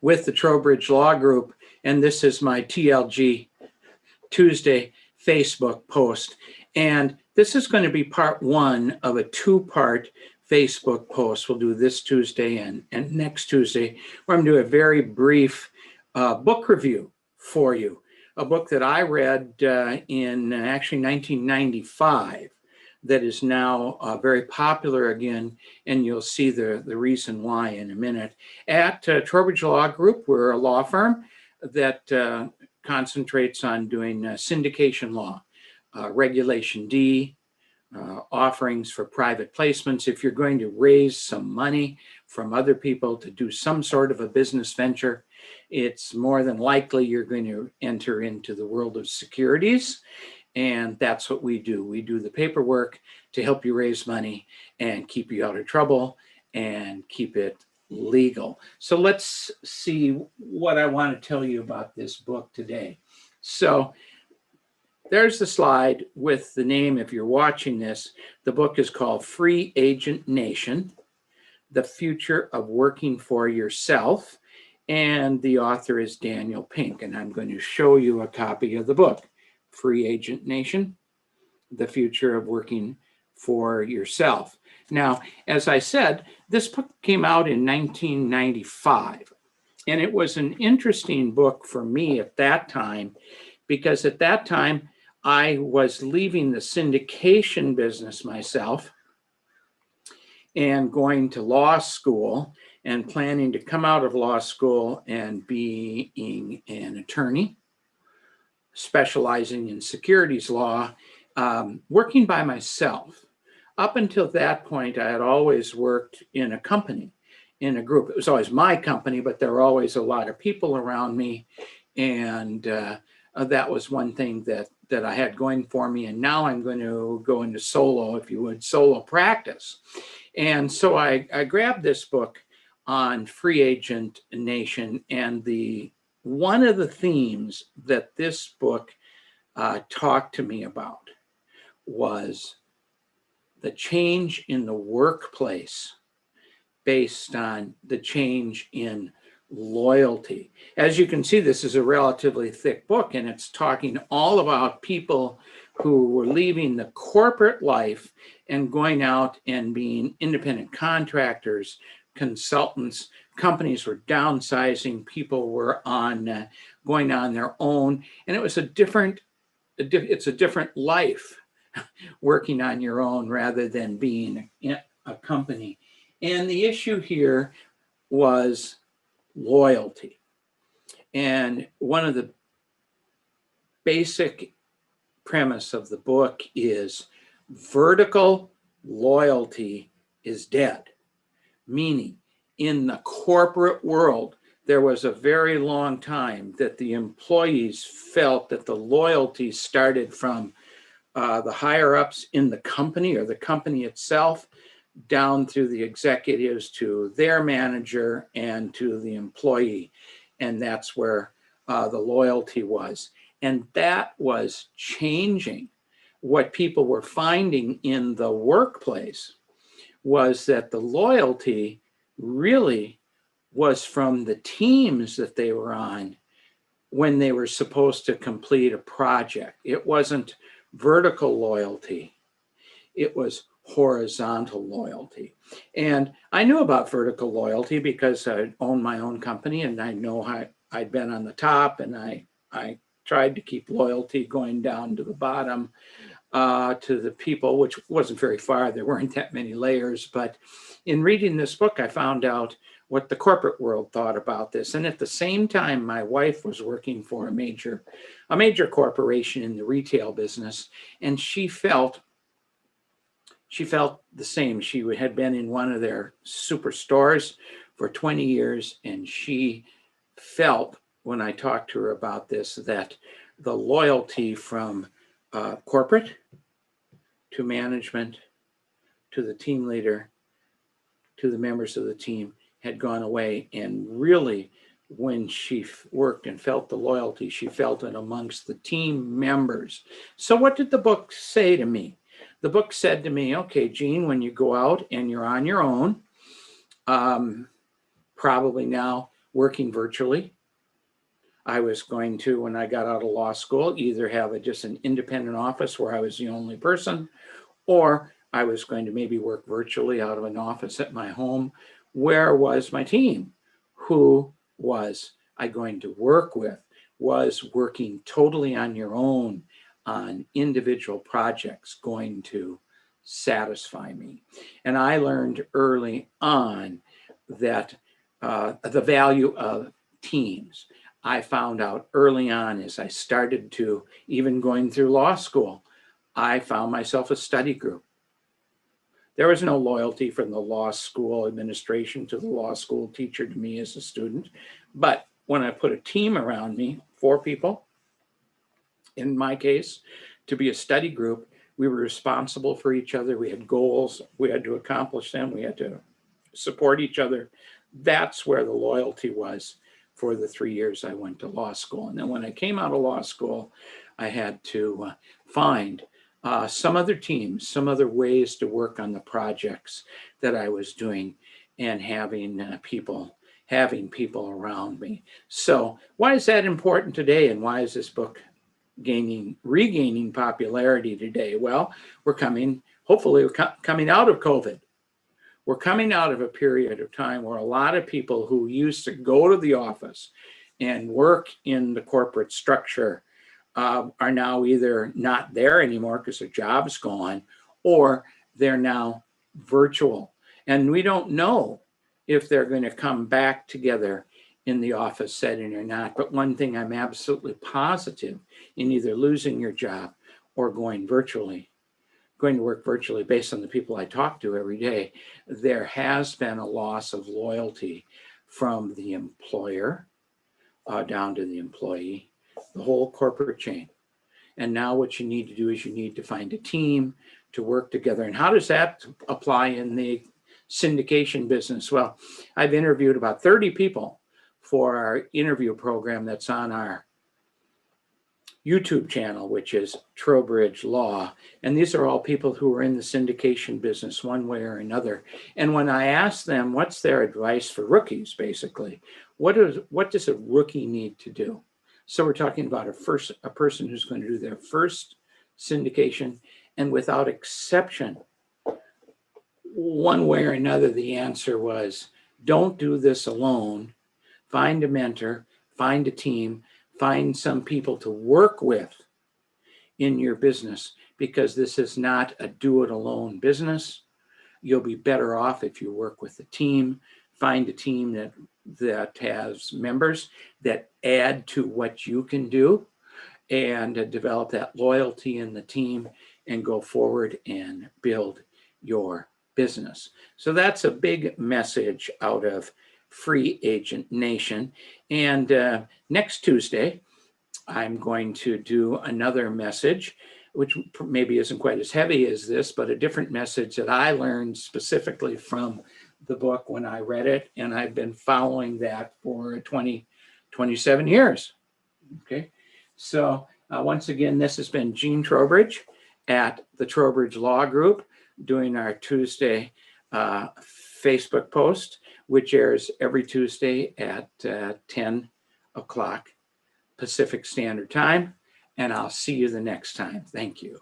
with the Trowbridge Law Group, and this is my TLG Tuesday Facebook post. And this is going to be part one of a two-part Facebook post. We'll do this Tuesday and next Tuesday, where I'm going to do a very brief book review for you. A book that I read in actually 1995 that is now very popular again, and you'll see the reason why in a minute. At Trowbridge Law Group, we're a law firm that concentrates on doing syndication law, Regulation D, offerings for private placements. If you're going to raise some money from other people to do some sort of a business venture, it's more than likely you're going to enter into the world of securities. And that's what we do. We do the paperwork to help you raise money and keep you out of trouble and keep it legal. So let's see what I want to tell you about this book today. So there's the slide with the name. If you're watching this, the book is called Free Agent Nation, The Future of Working for Yourself. And the author is Daniel Pink. And I'm going to show you a copy of the book. Free Agent Nation, The Future of Working for Yourself. Now, as I said, this book came out in 1995, and it was an interesting book for me at that time, because at that time, I was leaving the syndication business myself and going to law school and planning to come out of law school and being an attorney, specializing in securities law, working by myself. Up until that point, I had always worked in a company, in a group. It was always my company, but there were always a lot of people around me. And that was one thing that I had going for me. And now I'm going to go into solo, if you would, solo practice. And so I grabbed this book on Free Agent Nation, and one of the themes that this book talked to me about was the change in the workplace based on the change in loyalty. As you can see, this is a relatively thick book, and it's talking all about people who were leaving the corporate life and going out and being independent contractors, consultants. Companies were downsizing, people were going on their own, and it was it's a different life working on your own rather than being a company. And the issue here was loyalty. And one of the basic premise of the book is vertical loyalty is dead, meaning in the corporate world, there was a very long time that the employees felt that the loyalty started from the higher ups in the company or the company itself down through the executives to their manager and to the employee. And that's where the loyalty was. And that was changing. What people were finding in the workplace was that the loyalty really was from the teams that they were on when they were supposed to complete a project. It wasn't vertical loyalty. It was horizontal loyalty. And I knew about vertical loyalty because I owned my own company, and I know how I'd been on the top, and I tried to keep loyalty going down to the bottom to the people, which wasn't very far. There weren't that many layers. But in reading this book, I found out what the corporate world thought about this. And at the same time, my wife was working for a major corporation in the retail business, and she felt the same. She had been in one of their superstores for 20 years, and she felt, when I talked to her about this, that the loyalty from corporate to management to the team leader to the members of the team had gone away. And really, when she worked and felt the loyalty, she felt it amongst the team members. So what did the book say to me? The book said to me, okay, Gene, when you go out and you're on your own, probably now working virtually. I was going to, when I got out of law school, either have just an independent office where I was the only person, or I was going to maybe work virtually out of an office at my home. Where was my team? Who was I going to work with? Was working totally on your own on individual projects going to satisfy me? And I learned early on that the value of teams. I found out early on as I started to, even going through law school, I found myself a study group. There was no loyalty from the law school administration to the law school teacher to me as a student. But when I put a team around me, 4 people, in my case, to be a study group, we were responsible for each other. We had goals. We had to accomplish them. We had to support each other. That's where the loyalty was for the 3 years I went to law school. And then when I came out of law school, I had to find some other teams, some other ways to work on the projects that I was doing, and having people around me. So why is that important today, and why is this book regaining popularity today? Well, hopefully we're coming out of COVID. We're coming out of a period of time where a lot of people who used to go to the office and work in the corporate structure are now either not there anymore because their job's gone, or they're now virtual. And we don't know if they're going to come back together in the office setting or not. But one thing I'm absolutely positive in either losing your job or going to work virtually, based on the people I talk to every day, there has been a loss of loyalty from the employer down to the employee, the whole corporate chain. And now what you need to do is you need to find a team to work together. And how does that apply in the syndication business? Well, I've interviewed about 30 people for our interview program that's on our YouTube channel, which is Trowbridge Law. And these are all people who are in the syndication business one way or another. And when I ask them what's their advice for rookies, basically, what does a rookie need to do? So we're talking about a person who's going to do their first syndication, and without exception, one way or another, the answer was, don't do this alone. Find a mentor, find a team, find some people to work with in your business, because this is not a do-it-alone business. You'll be better off if you work with a team. Find a team that has members that add to what you can do, and develop that loyalty in the team and go forward and build your business. So that's a big message out of Free Agent Nation. And next Tuesday, I'm going to do another message, which maybe isn't quite as heavy as this, but a different message that I learned specifically from the book when I read it. And I've been following that for 27 years. Okay. So once again, this has been Gene Trowbridge at the Trowbridge Law Group doing our Tuesday Facebook post, which airs every Tuesday at 10 o'clock Pacific Standard Time. And I'll see you the next time. Thank you.